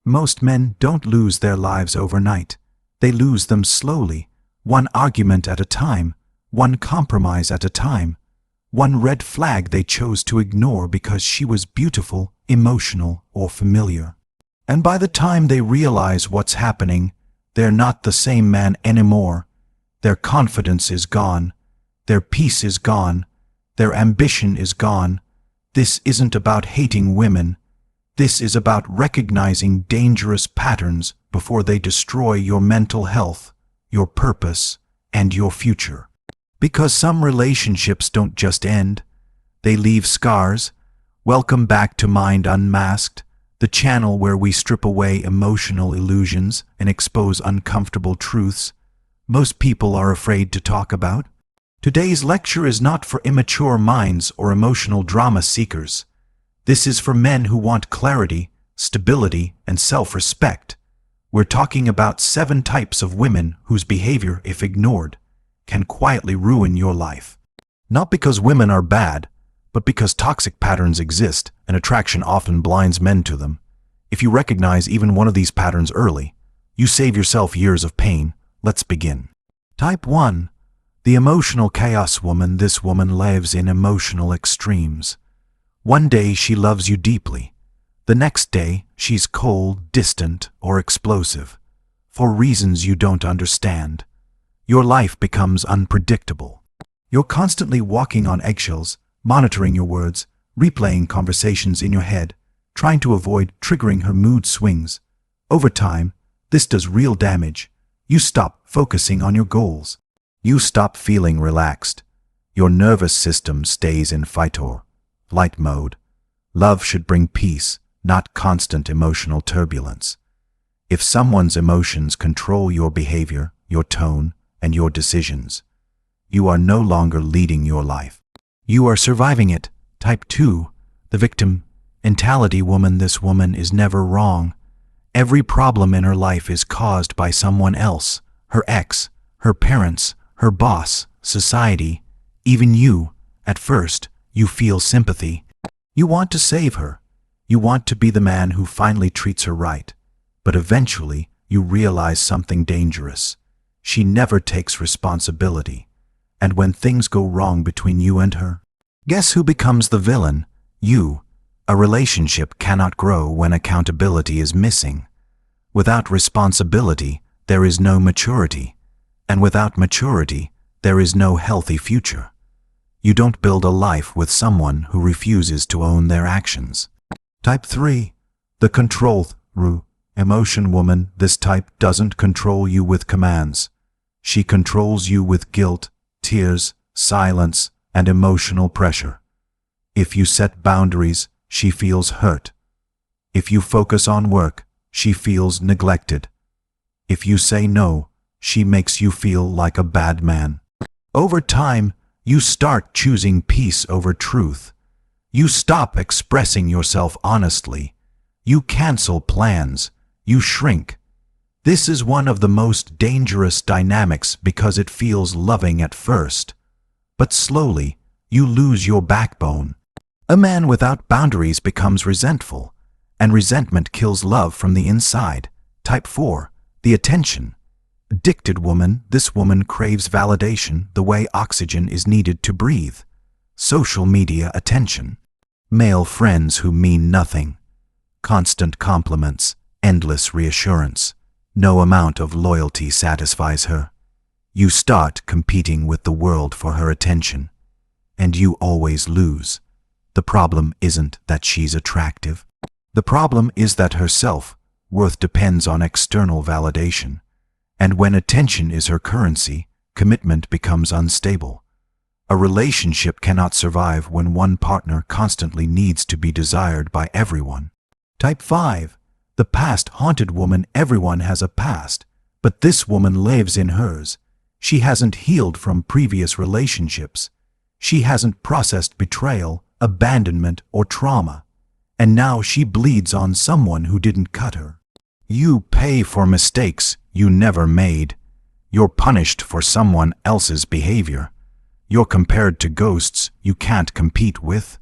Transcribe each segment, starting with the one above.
Most men don't lose their lives overnight. They lose them slowly, one argument at a time, one compromise at a time, one red flag they chose to ignore because she was beautiful, emotional, or familiar. And by the time they realize what's happening, they're not the same man anymore. Their confidence is gone. Their peace is gone. Their ambition is gone. This isn't about hating women. This is about recognizing dangerous patterns before they destroy your mental health, your purpose, and your future. Because some relationships don't just end. They leave scars. Welcome back to Mind Unmasked, the channel where we strip away emotional illusions and expose uncomfortable truths most people are afraid to talk about. Today's lecture is not for immature minds or emotional drama seekers. This is for men who want clarity, stability, and self-respect. We're talking about 7 types of women whose behavior, if ignored, can quietly ruin your life. Not because women are bad, but because toxic patterns exist and attraction often blinds men to them. If you recognize even one of these patterns early, you save yourself years of pain. Let's begin. Type 1. The emotional chaos woman. This woman lives in emotional extremes. One day she loves you deeply. The next day she's cold, distant, or explosive, for reasons you don't understand. Your life becomes unpredictable. You're constantly walking on eggshells, monitoring your words, replaying conversations in your head, trying to avoid triggering her mood swings. Over time, this does real damage. You stop focusing on your goals. You stop feeling relaxed. Your nervous system stays in fight or flight mode. Love should bring peace, not constant emotional turbulence. If someone's emotions control your behavior, your tone, and your decisions, you are no longer leading your life. You are surviving it. Type 2. The victim mentality woman. This woman is never wrong. Every problem in her life is caused by someone else, her ex, her parents, her boss, society, even you. At first, you feel sympathy. You want to save her. You want to be the man who finally treats her right. But eventually, you realize something dangerous. She never takes responsibility. And when things go wrong between you and her, guess who becomes the villain? You. A relationship cannot grow when accountability is missing. Without responsibility, there is no maturity. And without maturity, there is no healthy future. You don't build a life with someone who refuses to own their actions. Type 3. The control emotion woman. This type doesn't control you with commands. She controls you with guilt, tears, silence, and emotional pressure. If you set boundaries, she feels hurt. If you focus on work, she feels neglected. If you say no, she makes you feel like a bad man. Over time, you start choosing peace over truth. You stop expressing yourself honestly. You cancel plans. You shrink. This is one of the most dangerous dynamics because it feels loving at first. But slowly, you lose your backbone. A man without boundaries becomes resentful, and resentment kills love from the inside. Type 4. The attention addicted woman. This woman craves validation the way oxygen is needed to breathe. Social media attention. Male friends who mean nothing. Constant compliments, endless reassurance. No amount of loyalty satisfies her. You start competing with the world for her attention, and you always lose. The problem isn't that she's attractive. The problem is that her self-worth depends on external validation. And when attention is her currency, commitment becomes unstable. A relationship cannot survive when one partner constantly needs to be desired by everyone. Type 5. The past-haunted woman. Everyone has a past, but this woman lives in hers. She hasn't healed from previous relationships. She hasn't processed betrayal, abandonment, or trauma. And now she bleeds on someone who didn't cut her. You pay for mistakes you never made. You're punished for someone else's behavior. You're compared to ghosts you can't compete with.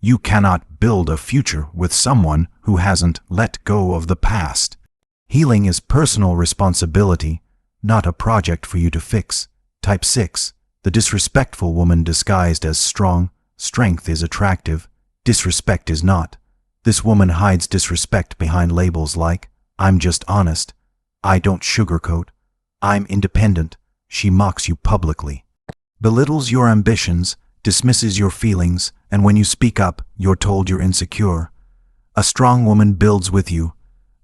You cannot build a future with someone who hasn't let go of the past. Healing is personal responsibility, not a project for you to fix. Type 6. The disrespectful woman disguised as strong. Strength is attractive. Disrespect is not. This woman hides disrespect behind labels like, I'm just honest. I don't sugarcoat. I'm independent. She mocks you publicly. Belittles your ambitions, dismisses your feelings, and when you speak up, you're told you're insecure. A strong woman builds with you.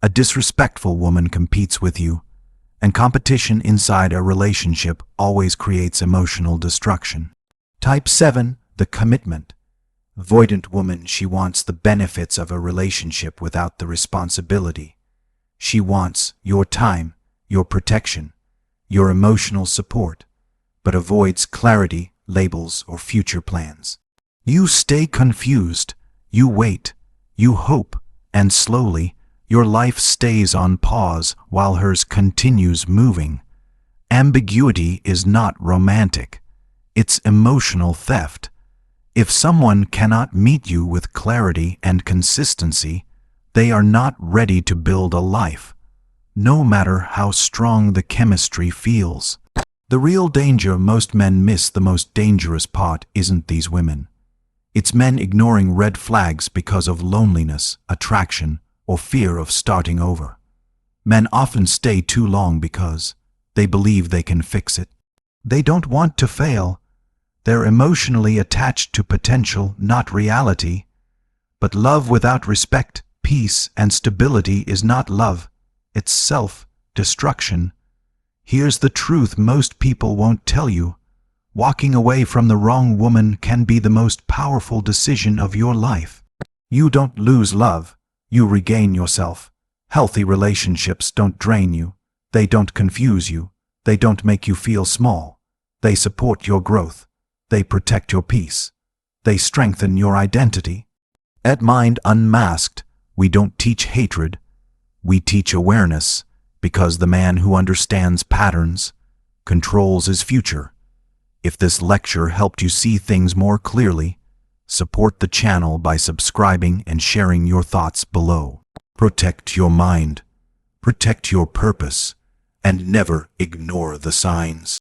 A disrespectful woman competes with you. And competition inside a relationship always creates emotional destruction. Type 7. The commitment. Avoidant woman, she wants the benefits of a relationship without the responsibility. She wants your time, your protection, your emotional support, but avoids clarity, labels, or future plans. You stay confused, you wait, you hope, and slowly, your life stays on pause while hers continues moving. Ambiguity is not romantic. It's emotional theft. If someone cannot meet you with clarity and consistency, they are not ready to build a life, no matter how strong the chemistry feels. The real danger most men miss, the most dangerous part, isn't these women. It's men ignoring red flags because of loneliness, attraction, or fear of starting over. Men often stay too long because they believe they can fix it. They don't want to fail. They're emotionally attached to potential, not reality. But love without respect, peace, and stability is not love. It's self-destruction. Here's the truth most people won't tell you. Walking away from the wrong woman can be the most powerful decision of your life. You don't lose love. You regain yourself. Healthy relationships don't drain you. They don't confuse you. They don't make you feel small. They support your growth. They protect your peace. They strengthen your identity. At Mind Unmasked, we don't teach hatred. We teach awareness, because the man who understands patterns controls his future. If this lecture helped you see things more clearly, support the channel by subscribing and sharing your thoughts below. Protect your mind, protect your purpose, and never ignore the signs.